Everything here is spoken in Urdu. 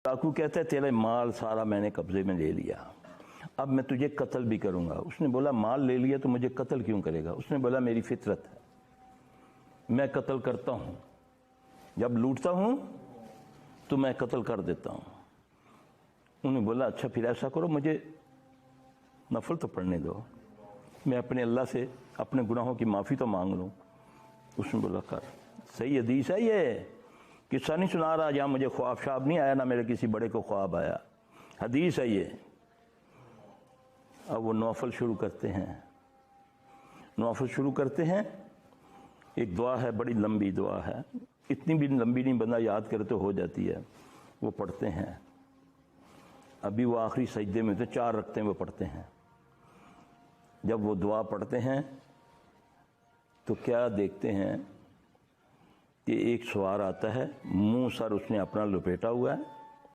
ڈاکو کہتا ہے تیرا مال سارا میں نے قبضے میں لے لیا، اب میں تجھے قتل بھی کروں گا۔ اس نے بولا مال لے لیا تو مجھے قتل کیوں کرے گا؟ اس نے بولا میری فطرت ہے، میں قتل کرتا ہوں، جب لوٹتا ہوں تو میں قتل کر دیتا ہوں۔ انہوں نے بولا اچھا پھر ایسا کرو، مجھے نفل تو پڑھنے دو، میں اپنے اللہ سے اپنے گناہوں کی معافی تو مانگ لوں۔ اس نے بولا کر۔ صحیح حدیث ہے، یہ قصہ نہیں سنا رہا جہاں مجھے خواب شاب نہیں آیا، نہ میرے کسی بڑے کو خواب آیا، حدیث ہے یہ۔ اب وہ نوافل شروع کرتے ہیں، نوافل شروع کرتے ہیں۔ ایک دعا ہے، بڑی لمبی دعا ہے، اتنی بھی لمبی نہیں، بندہ یاد کرے تو ہو جاتی ہے۔ وہ پڑھتے ہیں، ابھی وہ آخری سجدے میں تو 4 رکعتیں وہ پڑھتے ہیں۔ جب وہ دعا پڑھتے ہیں تو کیا دیکھتے ہیں کہ ایک سوار آتا ہے، منہ سر اس نے اپنا لپیٹا ہوا ہے،